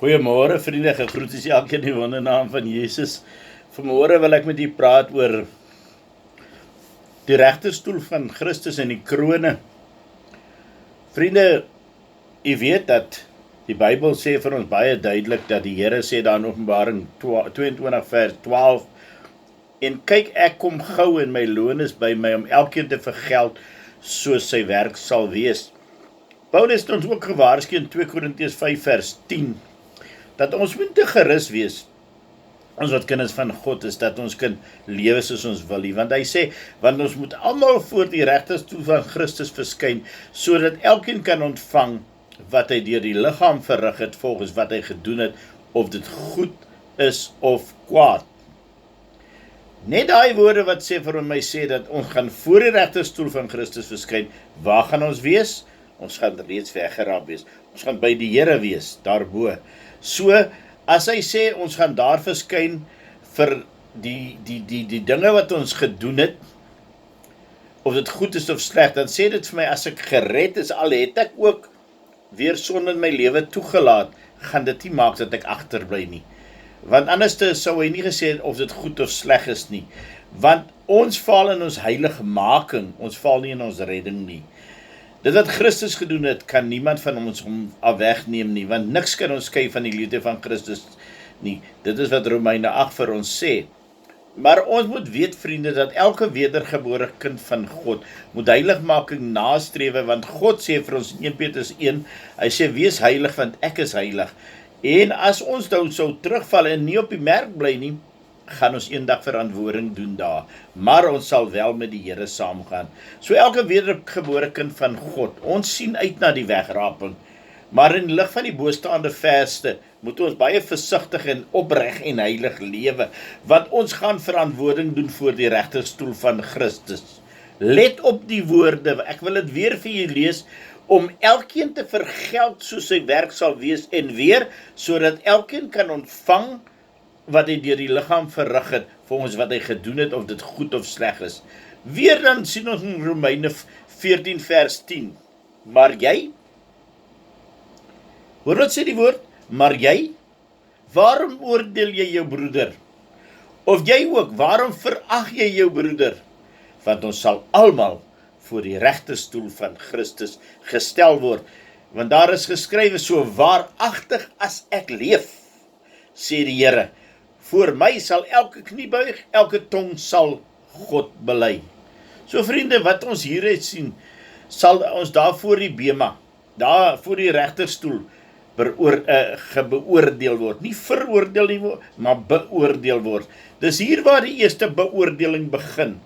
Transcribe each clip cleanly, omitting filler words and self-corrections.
Goeiemôre vriende, gegroet is elkeen in die wondernaam van Jesus. Vanmôre wil ek met u praat oor die regterstoel van Christus en die krone. Vriende, u weet dat die Bybel sê vir ons baie duidelik dat die Here sê daar in Openbaring 22 vers 12, en kyk, ek kom gou en my loon is by my om elkeen te vergeld soos sy werk sal wees. Paulus het ons ook gewaarsku in 2 Korintiërs 5 vers 10, dat ons moet te gerus wees, ons wat kinders van God is, dat ons kan lewe soos ons wil, want hy sê, want ons moet almal voor die regterstoel van Christus verskyn, sodat elkeen kan ontvang wat hy deur die liggaam verrig het, volgens wat hy gedoen het, of dit goed is of kwaad. Net daai woorde wat sê vir my sê, dat ons gaan voor die regterstoel van Christus verskyn, waar gaan ons wees? Ons gaan reeds weggeraap wees, ons gaan by die Here wees, daarbo. So, as hy sê, ons gaan daar verskyn vir die dinge wat ons gedoen het, of dit goed is of sleg, dan sê dit vir my, as ek gered is, al het ek ook weer sonde in my lewe toegelaat, gaan dit nie maak dat ek agterbly nie. Want anders sou hy nie gesê of dit goed of sleg is nie. Want ons val in ons heiligmaking, ons val nie in ons redding nie. Dit wat Christus gedoen het, kan niemand van ons af wegneem nie, want niks kan ons skei van die liefde van Christus nie. Dit is wat Romeine 8 vir ons sê. Maar ons moet weet, vriende, dat elke wedergebore kind van God moet heiligmaking nastrewe, want God sê vir ons in 1 Petrus 1, hy sê, wees heilig, want ek is heilig. En as ons nou sou terugval en nie op die merk bly nie, gaan ons eendag verantwoording doen daar, maar ons sal wel met die Here saamgaan. So elke wedergebore kind van God, ons sien uit na die wegraping, maar in lig van die bostaande verse, moet ons baie versigtig en opreg en heilig lewe, want ons gaan verantwoording doen voor die regterstoel van Christus. Let op die woorde, ek wil dit weer vir julle lees, om elkeen te vergeld soos sy werk sal wees, en weer, sodat elkeen kan ontvang wat hy deur die liggaam verrig het, volgens wat hy gedoen het, of dit goed of sleg is. Weer dan sien ons in Romeine 14 vers 10, maar jy, hoor wat sê die woord, maar jy, waarom oordeel jy jou broeder? Of jy ook, waarom verag jy jou broeder? Want ons sal almal voor die regterstoel van Christus gestel word, want daar is geskrywe, so waaragtig as ek leef, sê die Here, voor my sal elke knie buig, elke tong sal God bely. So vriende, wat ons hieruit sien, sal ons daar voor die bema, daar voor die regterstoel beoordeel word. Nie veroordeel nie, maar beoordeel word. Dis hier waar die eerste beoordeling begin.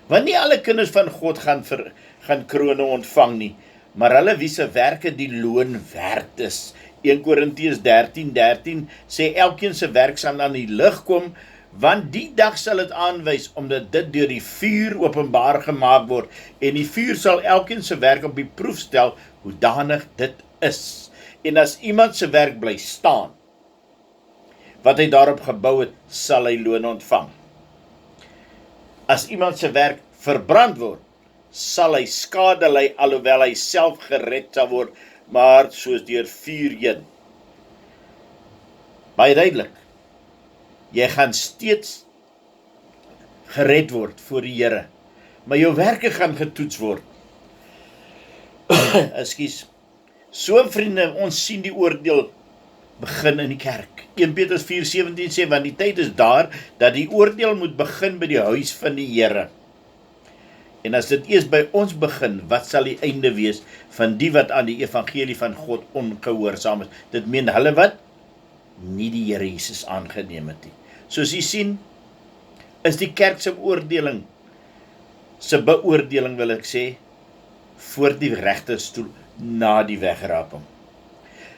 Want nie alle kinders van God gaan krone ontvang nie, maar hulle wie se werke die loon werd is. 1 Korintiërs 13 sê elkeen se werk sal aan die lig kom, want die dag sal dit aanwys, omdat dit deur die vuur openbaar gemaak word, en die vuur sal elkeen se werk op die proef stel, hoedanig dit is. En as iemand se werk bly staan, wat hy daarop gebou het, sal hy loon ontvang. As iemand se werk verbrand word, sal hy skade ly, alhoewel hy self gered sal word, maar soos deur vuur heen. Baie duidelik, jy gaan steeds gered word voor die Here, maar jou werke gaan getoets word. Ekskuus. So vriende, ons sien die oordeel begin in die kerk. 1 Petrus 4:17 sê, want die tyd is daar, dat die oordeel moet begin by die huis van die Here. En as dit eers by ons begin, wat sal die einde wees van die wat aan die evangelie van God ongehoorsaam is? Dit meen hulle wat? Nie die Here Jesus aangeneem het nie. Soos jy sien, is die kerk se beoordeling wil ek sê, voor die regterstoel na die wegraping.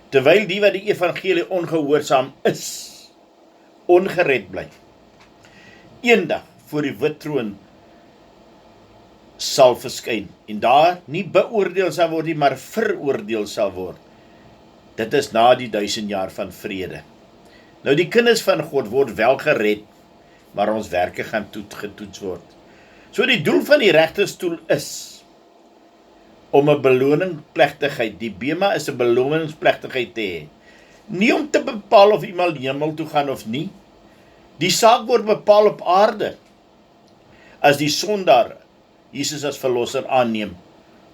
Terwyl die wat die evangelie ongehoorsaam is, ongered bly, eendag voor die wit troon sal verskyn, en daar nie beoordeel sal word nie, maar veroordeel sal word. Dit is na die 1000 jaar van vrede. Nou die kinders van God word wel gered, maar ons werke gaan getoets word. So die doel van die regterstoel is om 'n beloningsplegtigheid, die bema is 'n beloningsplegtigheid te hê. Nie om te bepaal of iemand hemel toe gaan of nie. Die saak word bepaal op aarde, as die sondaar Jesus as verlosser aanneem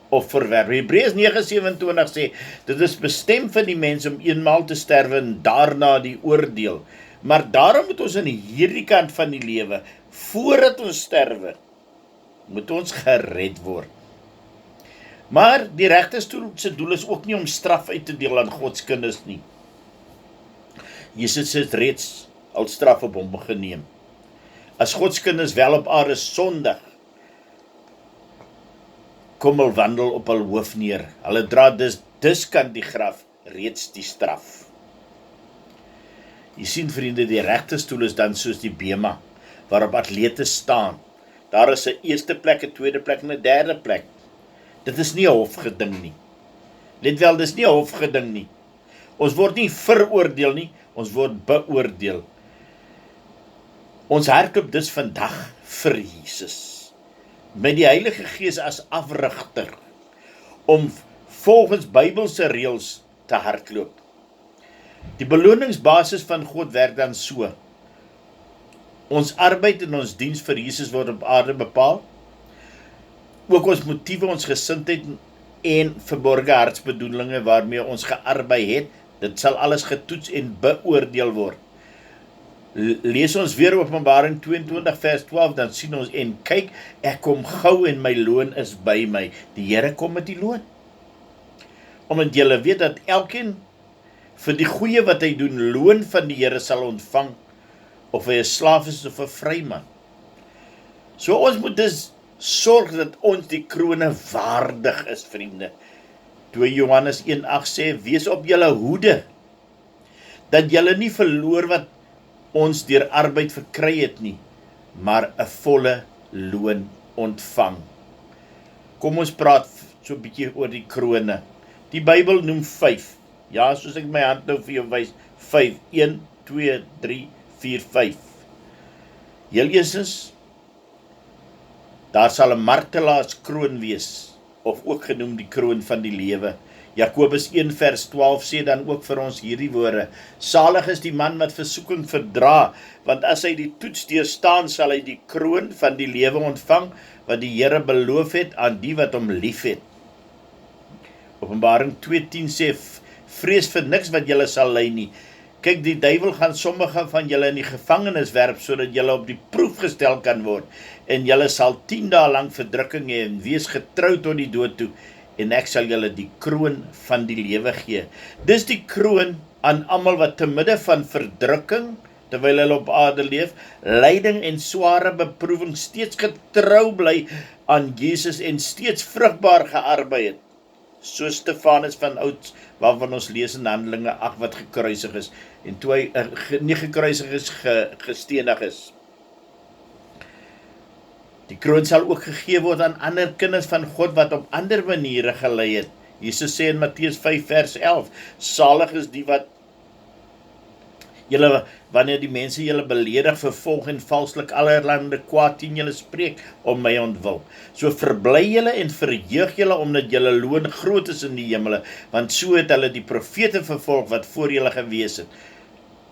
of verwerp. Hebreërs 9:27 sê, dit is bestem vir die mens om eenmaal te sterwe en daarna die oordeel. Maar daarom moet ons in hierdie kant van die lewe, voordat ons sterwe, moet ons gered word. Maar die regterstoel se doel is ook nie om straf uit te deel aan Gods kinders nie. Jesus het reeds al straf op hom geneem. As Gods kinders wel op aarde sondig, kom hulle wandel op hul hoof neer. Hulle dra dus kan die graf reeds die straf. Jy sien vriende, die regterstoel is dan soos die bema, waarop atlete staan. Daar is 'n eerste plek, 'n tweede plek en 'n derde plek. Dit is nie 'n hofgeding nie. Let wel, dit is nie 'n hofgeding nie. Ons word nie veroordeel nie, ons word beoordeel. Ons hardloop dus vandag vir Jesus, met die Heilige Gees as afrigter, om volgens Bybelse reëls te hardloop. Die beloningsbasis van God werk dan so. Ons arbeid en ons diens vir Jesus word op aarde bepaal. Ook ons motiewe, ons gesindheid en verborge hartsbedoelinge waarmee ons gearbei het, dit sal alles getoets en beoordeel word. Lees ons weer Openbaring 22 vers 12, dan sien ons, en kyk, ek kom gou en my loon is by my. Die Here kom met die loon. Omdat julle weet dat elkeen vir die goeie wat hy doen, loon van die Here sal ontvang, of hy 'n slaaf is of 'n vryman. So ons moet dus sorg dat ons die krone waardig is, vriende. 2 Johannes 1:8 sê, wees op julle hoede, dat julle nie verloor wat ons deur arbeid verkry het nie, maar 'n volle loon ontvang. Kom ons praat so 'n bietjie oor die krone. Die Bybel noem 5. Ja, soos ek my hand nou vir jou wys, 5, 1, 2, 3, 4, 5. Heel eerstens, daar sal 'n martelaarskroon wees, of ook genoem die kroon van die lewe. Jakobus 1 vers 12 sê dan ook vir ons hierdie woorde, salig is die man wat versoeking verdra, want as hy die toets deurstaan, sal hy die kroon van die lewe ontvang, wat die Here beloof het aan die wat hom liefhet. Openbaring 2:10 sê, vrees vir niks wat julle sal ly nie. Kyk, die duiwel gaan sommige van julle in die gevangenis werp, sodat julle op die proef gestel kan word, en julle sal 10 dae lang verdrukking hê, en wees getrou tot die dood toe, en ek sal julle die kroon van die lewe gee. Dis die kroon aan almal wat te midde van verdrukking, terwyl hulle op aarde leef, lyding en sware beproewing, steeds getrou bly aan Jesus en steeds vrugbaar gearbei het. So Stefanus van Oud, waarvan ons lees in Handelinge 8, wat gekruisig is, en toe hy nie gekruisig is, gestenig is. Die kroon sal ook gegee word aan ander kinders van God, wat op ander maniere gelei het. Jesus sê in Matteus 5 vers 11, salig is die wat julle, wanneer die mense julle beledig, vervolg en valslik allerlei kwaad teen julle spreek om my ontwil. So verbly julle en verheug julle, omdat julle loon groot is in die hemele, want so het hulle die profete vervolg wat voor julle gewees het.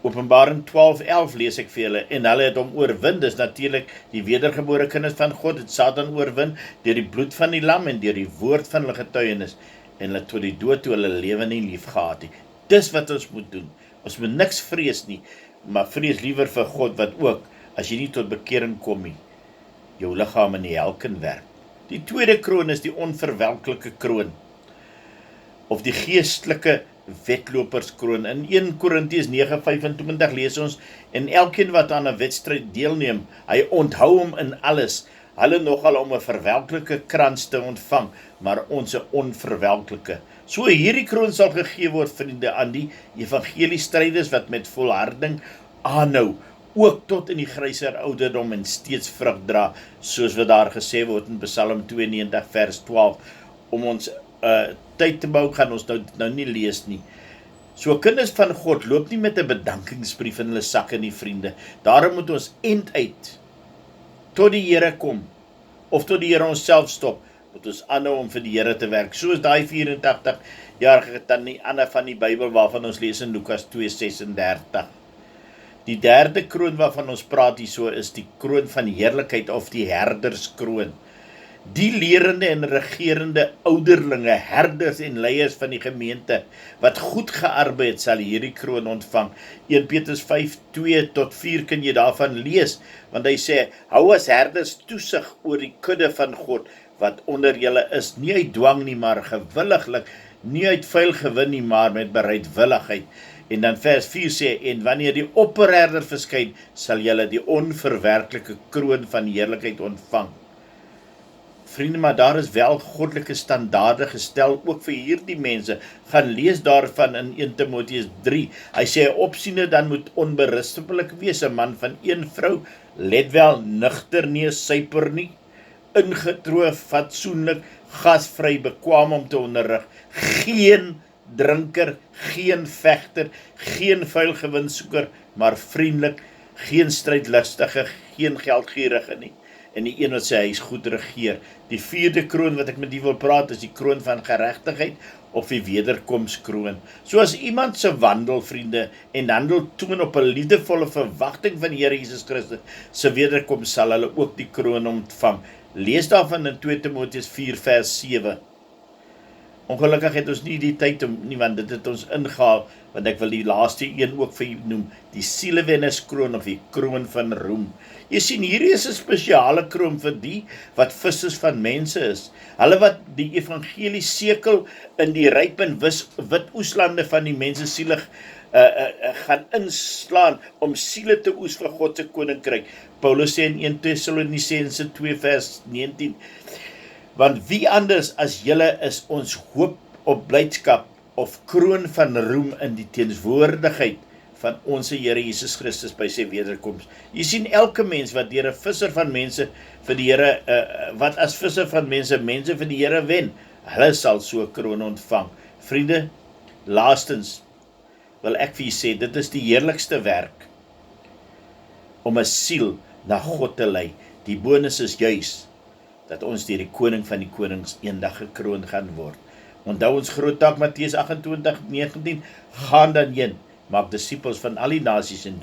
Openbaring 12:11 lees ek vir julle, en hulle het hom oorwin, dis natuurlik die wedergebore kinders van God, het Satan oorwin, deur die bloed van die lam en deur die woord van hulle getuienis, en hulle tot die dood toe hulle lewe nie lief gehad het. Dis wat ons moet doen. Ons moet niks vrees nie, maar vrees liewer vir God, wat ook, as jy nie tot bekering kom nie, jou liggaam in die hel kan werp. Die tweede kroon is die onverwelklike kroon, of die geestelike wedloperskroon. In 1 Korintiërs 9:25 lees ons, en elkeen wat aan 'n wedstryd deelneem, hy onthou hom in alles, hulle nogal om 'n verwelklike krans te ontvang, maar ons 'n onverwelklike. So hierdie kroon sal gegee word, vriende, aan die evangeliestryders wat met volharding aanhou, ook tot in die gryser ouderdom en steeds vrug dra, soos wat daar gesê word in Psalm 92 vers 12. Om ons tyd te bou, gaan ons nou nie lees nie. So kinders van God loop nie met 'n bedankingsbrief in hulle sakke nie, vriende. Daarom moet ons end uit tot die Here kom, of tot die Here ons self stop, moet ons aanhou om vir die Here te werk. Soos daai 84-jarige tannie Anna van die Bybel waarvan ons lees in Lukas 2:36. Die derde kroon waarvan ons praat hierso is die kroon van heerlikheid of die herderskroon. Die lerende en regerende ouderlinge, herders en leiers van die gemeente, wat goed gearbeid sal hierdie kroon ontvang. 1 Petrus 5:2-4 kan jy daarvan lees, want hy sê, hou as herders toesig oor die kudde van God, wat onder julle is, nie uit dwang nie, maar gewilliglik, nie uit vuil gewin nie, maar met bereidwilligheid. En dan vers 4 sê, en wanneer die opperherder verskyn, sal julle die onverwerklike kroon van heerlikheid ontvang. Vriende, maar daar is wel goddelike standaarde gestel, ook vir hierdie mense. Gaan lees daarvan in 1 Timoteus 3. Hy sê, opsiene dan moet onberispelik wees, 'n man van een vrou, let wel, nugter nie, suiper nie, ingetroo, fatsoenlik, gasvry, bekwaam om te onderrig, geen drinker, geen vegter, geen vuil gewinsoeker, maar vriendelik, geen strydlustige, geen geldgierige nie. En die een wat sy huis goed regeer. Die vierde kroon wat ek met u wil praat, is die kroon van geregtigheid of die wederkomskroon. So as iemand se wandel, vriende, en handel toon op 'n liefdevolle verwagting van die Here Jesus Christus se wederkoms, sal hulle ook die kroon ontvang. Lees daarvan in 2 Timoteus 4 vers 7. Ongelukkig het ons nie die tyd om nie, want dit het ons ingehaal, want ek wil die laaste een ook vir u noem, die sielewennerskroon of die kroon van roem. Jy sien, hierdie is 'n spesiale kroon vir die wat vissers van mense is. Hulle wat die evangelie sekel in die ryp en wit oeslande van die mense sielig gaan inslaan om siele te oes vir God se koninkryk. Paulus sê in 1 Tessalonisense 2 vers 19, want wie anders as julle is ons hoop op blydskap of kroon van roem in die teenswoordigheid van ons Here Jesus Christus by sy wederkoms. Jy sien, elke mens wat deur 'n visser van mense vir die Here, wat as visser van mense vir die Here wen, hulle sal so 'n kroon ontvang. Vriende, laastens wil ek vir julle sê, dit is die heerlikste werk om 'n siel na God te lei. Die bonus is juis dat ons deur die koning van die konings eendag gekroon gaan word. Onthou ons groot taak Matteus 28:19, gaan dan heen, maak disippels van al die nasies en